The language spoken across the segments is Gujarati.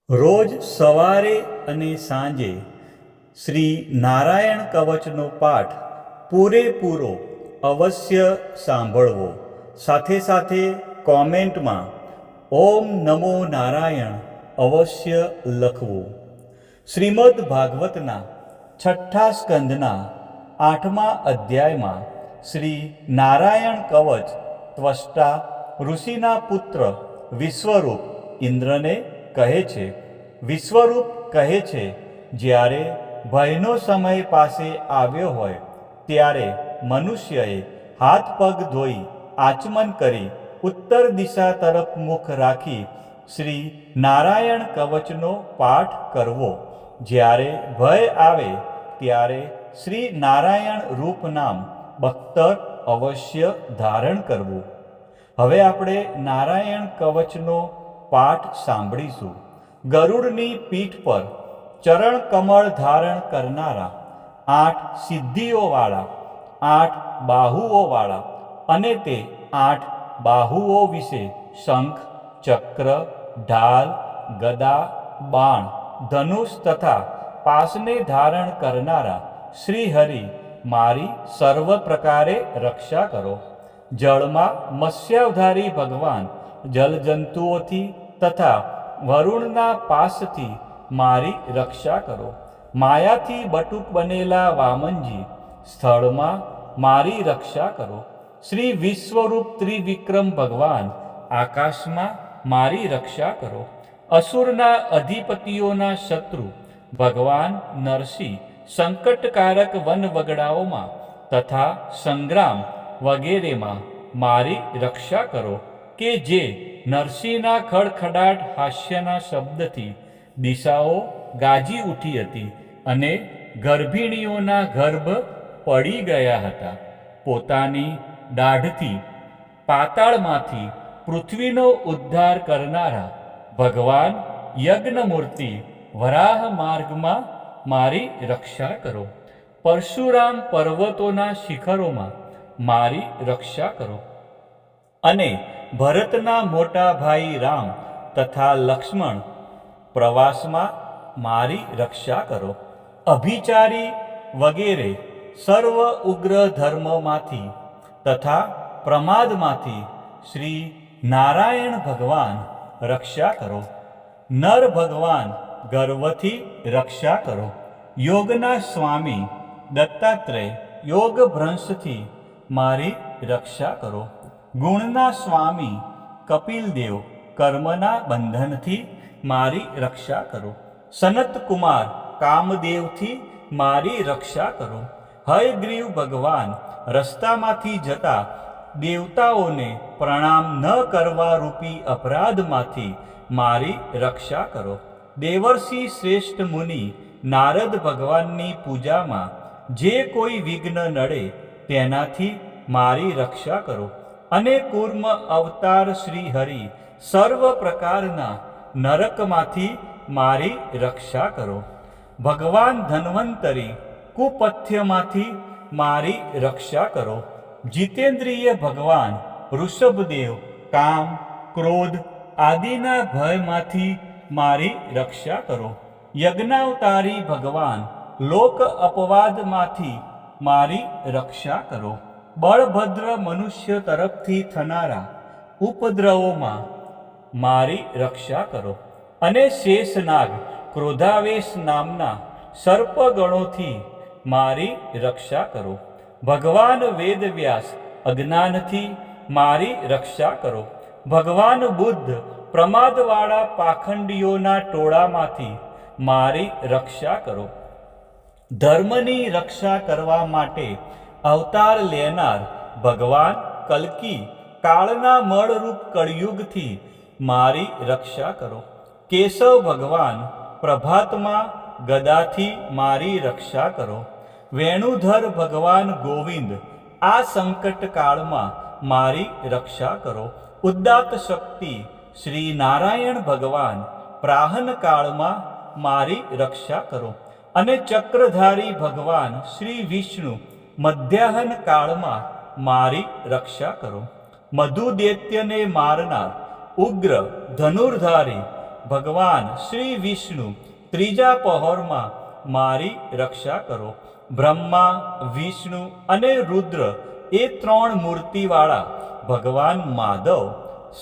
રોજ સવારે અને સાંજે શ્રી નારાયણ કવચનો પાઠ પૂરેપૂરો અવશ્ય સાંભળવો. સાથે સાથે કોમેન્ટમાં ઓમ નમો નારાયણ અવશ્ય લખવું. શ્રીમદ ભાગવતના 6ઠ્ઠા સ્કંદના 8મા અધ્યાયમાં શ્રી નારાયણ કવચ ત્વષ્ટા ઋષિના પુત્ર વિશ્વરૂપ ઇન્દ્રને કહે છે. વિશ્વરૂપ કહે છે, જ્યારે ભયનો સમય પાસે આવ્યો હોય ત્યારે મનુષ્યએ હાથ પગ ધોઈ આચમન કરી ઉત્તર દિશા તરફ મુખ રાખી શ્રી નારાયણ કવચનો પાઠ કરવો. જ્યારે ભય આવે ત્યારે શ્રી નારાયણ રૂપ નામ બખ્તર અવશ્ય ધારણ કરવું. હવે આપણે નારાયણ કવચનો પાઠ સાંભળીશું. ગરુડની પીઠ પર ચરણ કમળ ધારણ કરનારા, 8 સિદ્ધિઓવાળા, 8 બાહુઓવાળા અને તે 8 બાહુઓ વિશે શંખ, ચક્ર, ઢાલ, ગદા, બાણ, ધનુષ તથા પાસને ધારણ કરનારા શ્રી હરિ મારી સર્વ પ્રકારે રક્ષા કરો. જળમાં મત્સ્યાવધારી ભગવાન જલજંતુઓથી તથા વરુણના પાસથી મારી રક્ષા કરો. માયાથી બટુક બનેલા વામનજી સ્થળમાં મારી રક્ષા કરો. શ્રી વિશ્વરૂપ ત્રિવિક્રમ ભગવાન આકાશમાં મારી રક્ષા કરો. અસુરના અધિપતિઓના શત્રુ ભગવાન નરસિંહ સંકટકારક વનવગડાઓમાં તથા સંગ્રામ વગેરેમાં મારી રક્ષા કરો કે જે નરસિંહના ખડખડાટ હાસ્યના શબ્દથી દિશાઓ ગાજી ઉઠી હતી અને ગર્ભિણીઓના ગર્ભ પડી ગયા હતા. પોતાની દાઢથી પાતાળમાંથી પૃથ્વીનો ઉદ્ધાર કરનારા ભગવાન યજ્ઞમૂર્તિ વરાહ માર્ગમાં મારી રક્ષા કરો. પરશુરામ પર્વતોના શિખરોમાં મારી રક્ષા કરો અને ભરતના મોટા ભાઈ રામ તથા લક્ષ્મણ પ્રવાસમાં મારી રક્ષા કરો. અભિચારી વગેરે સર્વ ઉગ્ર ધર્મમાંથી તથા પ્રમાદમાંથી શ્રી નારાયણ ભગવાન રક્ષા કરો. નર ભગવાન ગર્વથી રક્ષા કરો. યોગના સ્વામી દત્તાત્રેય યોગ ભ્રંશથી મારી રક્ષા કરો. ગુણના સ્વામી કપિલદેવ કર્મના બંધનથી મારી રક્ષા કરો. સનત કુમાર કામદેવથી મારી રક્ષા કરો. હયગ્રીવ ભગવાન રસ્તામાંથી જતા દેવતાઓને પ્રણામ ન કરવા રૂપી અપરાધમાંથી મારી રક્ષા કરો. દેવર્ષિ શ્રેષ્ઠ મુનિ નારદ ભગવાનની પૂજામાં જે કોઈ વિઘ્ન નડે તેનાથી મારી રક્ષા કરો. અને કૂર્મ અવતાર શ્રી હરિ સર્વ પ્રકારના નરકમાંથી મારી રક્ષા કરો. ભગવાન ધન્વંતરી કુપથ્યમાંથી મારી રક્ષા કરો. જીતેન્દ્રિય ભગવાન ઋષભદેવ કામ, ક્રોધ આદિના ભયમાંથી મારી રક્ષા કરો. યજ્ઞાવતારી ભગવાન લોક અપવાદમાંથી મારી રક્ષા કરો. બળભદ્ર મનુષ્ય તરફથી થનારા ઉપદ્રવોમાં મારી રક્ષા કરો. અને શેષનાગ ક્રોધાવેશ નામના સર્પગણોથી મારી રક્ષા કરો. ભગવાન વેદવ્યાસ અજ્ઞાનથી મારી રક્ષા કરો. ભગવાન બુદ્ધ પ્રમાદવાળા પાખંડીઓના ટોળામાંથી મારી રક્ષા કરો. ધર્મની રક્ષા કરવા માટે અવતાર લેનાર ભગવાન કલ્કી કાળના મળરૂપ કળયુગથી મારી રક્ષા કરો. કેશવ ભગવાન પ્રભાતમાં ગદાથી મારી રક્ષા કરો. વેણુધર ભગવાન ગોવિંદ આ સંકટ કાળમાં મારી રક્ષા કરો. ઉદ્દાત શક્તિ શ્રી નારાયણ ભગવાન પ્રાહન કાળમાં મારી રક્ષા કરો. અને ચક્રધારી ભગવાન શ્રી વિષ્ણુ મધ્યાહન કાળમાં મારી રક્ષા કરો. મધુદૈત્યને મારનાર ઉગ્ર ધનુર્ધારી ભગવાન શ્રી વિષ્ણુ ત્રીજા પહોરમાં મારી રક્ષા કરો. બ્રહ્મા, વિષ્ણુ અને રુદ્ર એ 3 મૂર્તિવાળા ભગવાન માધવ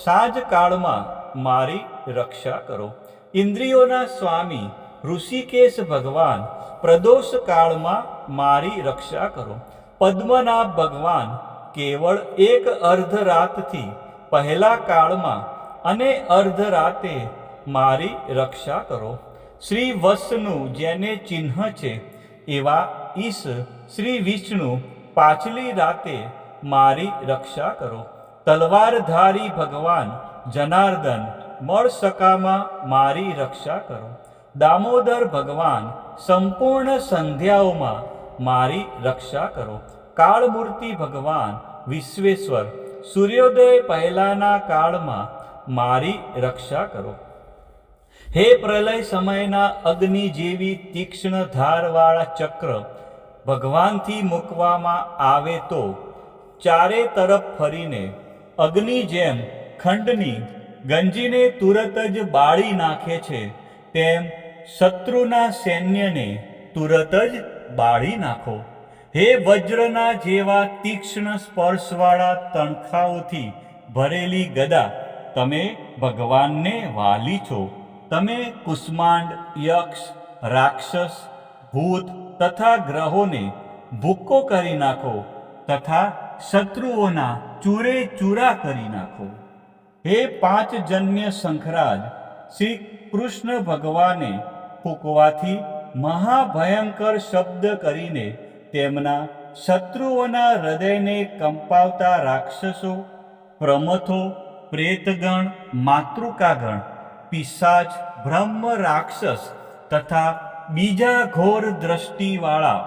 સાંજકાળમાં મારી રક્ષા કરો. ઇન્દ્રિયોના સ્વામી ઋષિકેશ ભગવાન પ્રદોષ કાળમાં મારી રક્ષા કરો. પદ્મનાભ ભગવાન કેવળ એક અર્ધરાતથી પહેલા કાળમાં અને અર્ધરાતે મારી રક્ષા કરો. શ્રી વસનું જેને ચિહ્ન છે એવા ઈશ શ્રી વિષ્ણુ પાછલી રાતે મારી રક્ષા કરો. તલવારધારી ભગવાન જનાર્દન મળસકામાં મારી રક્ષા કરો. દામોદર ભગવાન સંપૂર્ણ સંધ્યાઓમાં મારી રક્ષા કરો. કાળમૂર્તિ ભગવાન વિશ્વેશ્વર સૂર્યોદય પહેલાના કાળમાં મારી રક્ષા કરો. હે પ્રલય સમયના અગ્નિ જેવી તીક્ષ્ણ ધારવાળા ચક્ર ભગવાનથી મૂકવામાં આવે તો ચારે તરફ ફરીને અગ્નિ જેમ ખંડની ગંજીને તુરત જ બાળી નાખે છે, તેમ શત્રુના સૈન્યને તુરત જ બાળી નાખો. હે વજ્રના જેવા તીક્ષ્ણ સ્પર્શવાળા તણખાઓથી ભરેલી ગદા, તમે ભગવાનને વાલી છો. તમે કુષ્માંડ, યક્ષ, રાક્ષસ, ભૂત તથા ગ્રહોને ભૂક્કો કરી નાખો તથા શત્રુઓના ચૂરે ચૂરા કરી નાખો. હે 5 જન્ય શંખરાજ, શ્રી કૃષ્ણ ભગવાને ફૂંકવાથી મહાભયંકર શબ્દ કરીને તેમના શત્રુઓના હૃદયને કંપાવતા રાક્ષસો, પ્રમથો, પ્રેતગણ, માતૃકાગણ, પિશાચ, બ્રહ્મ રાક્ષસ તથા બીજા ઘોર દ્રષ્ટિવાળા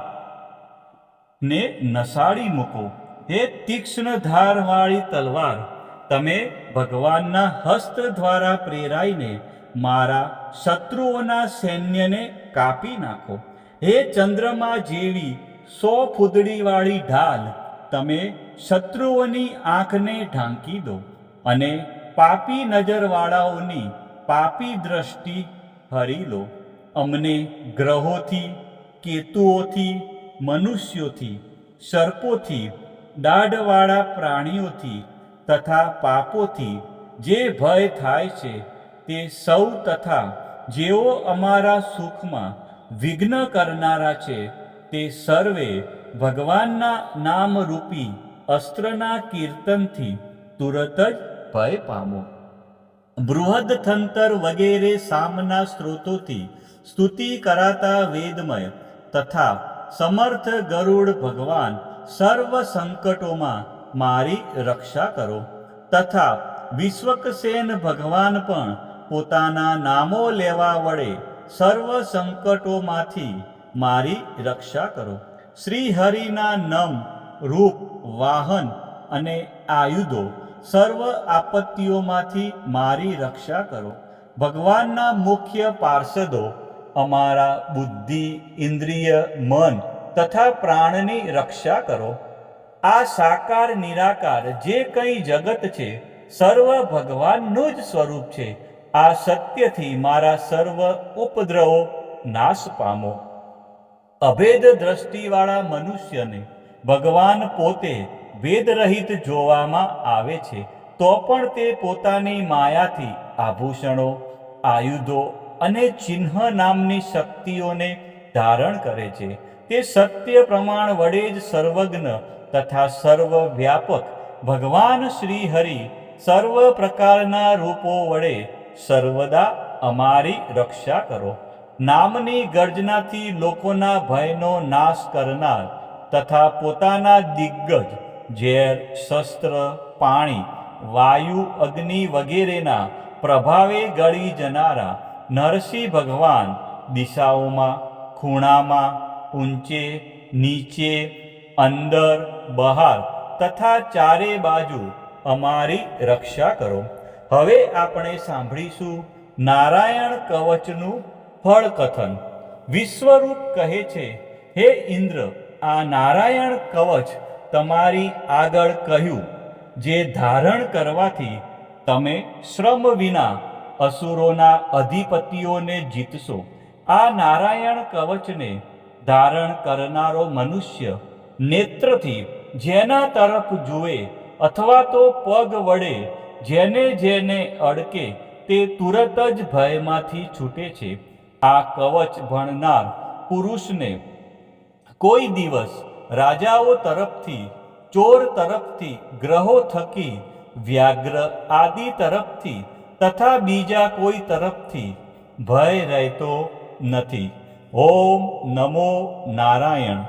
ને નસાડી મૂકો. હે તીક્ષ્ણ ધારવાળી તલવાર, તમે ભગવાનના હસ્ત દ્વારા પ્રેરાઈને મારા શત્રુઓના સૈન્યને કાપી નાખો. હે ચંદ્રમા જેવી 100 ફૂદડીવાળી ઢાલ, તમે શત્રુઓની આંખને ઢાંકી દો અને પાપી નજરવાળાઓની પાપી દ્રષ્ટિ હરી લો. અમને ગ્રહોથી, કેતુઓથી, મનુષ્યોથી, સર્પોથી, દાઢવાળા પ્રાણીઓથી તથા પાપોથી જે ભય થાય છે તે સૌ તથા જેઓ અમારા સુખમાં વિઘ્ન કરનારા છે તે સર્વે ભગવાનના નામરૂપી અસ્ત્રના કીર્તનથી તુરત જ ભય પામો. બૃહદથંતર વગેરે સામના સ્ત્રોતોથી સ્તુતિ કરાતા વેદમય તથા સમર્થ ગરુડ ભગવાન સર્વ સંકટોમાં મારી રક્ષા કરો. તથા વિશ્વકસેન ભગવાન પણ પોતાના નામો લેવા વડે સર્વ સંકટોમાંથી મારી રક્ષા કરો. શ્રી હરિના નમ, રૂપ, વાહન અને આયુધો સર્વ આપત્તિઓમાંથી મારી રક્ષા કરો. ભગવાનના મુખ્ય પાર્ષદો અમારા બુદ્ધિ, ઇન્દ્રિય, મન તથા પ્રાણની રક્ષા કરો. આ સાકાર નિરાકાર જે કંઈ જગત છે સર્વ ભગવાનનું જ સ્વરૂપ છે. આ સત્યથી મારા સર્વ ઉપદ્રવો નાશ પામો. અભેદ દ્રષ્ટિવાળા મનુષ્યને ભગવાન પોતે ભેદરહિત જોવામાં આવે છે, તો પણ તે પોતાની માયાથી આભૂષણો, આયુધો અને ચિહ્ન નામની શક્તિઓને ધારણ કરે છે. તે સત્ય પ્રમાણ વડે જ સર્વજ્ઞ તથા સર્વવ્યાપક ભગવાન શ્રી હરિ સર્વ પ્રકારના રૂપો વડે સર્વદા અમારી રક્ષા કરો. નામની ગર્જનાથી લોકોના ભયનો નાશ કરનાર તથા પોતાના દિગ્ગજ ઝેર, શસ્ત્ર, પાણી, વાયુ, અગ્નિ વગેરેના પ્રભાવે ગળી જનારા નરસિંહ ભગવાન દિશાઓમાં, ખૂણામાં, ઊંચે, નીચે, અંદર, બહાર તથા ચારે બાજુ અમારી રક્ષા કરો. હવે આપણે સાંભળીશું નારાયણ કવચનું ફળકથન. વિશ્વરૂપ કહે છે, હે ઇન્દ્ર, આ નારાયણ કવચ તમારી આગળ કહ્યું, જે ધારણ કરવાથી તમે શ્રમ વિના અસુરોના અધિપતિઓને જીતશો. આ નારાયણ કવચને ધારણ કરનારો મનુષ્ય નેત્રથી જેના તરફ જુએ અથવા તો પગ વડે જેને જેને અડકે તે તુરત જ ભયમાંથી છૂટે છે. આ કવચ ભણનાર પુરુષને કોઈ દિવસ રાજાઓ તરફથી, ચોર તરફથી, ગ્રહો થકી, વ્યાઘ્ર આદિ તરફથી તથા બીજા કોઈ તરફથી ભય રહેતો નથી. ઓમ નમો નારાયણ.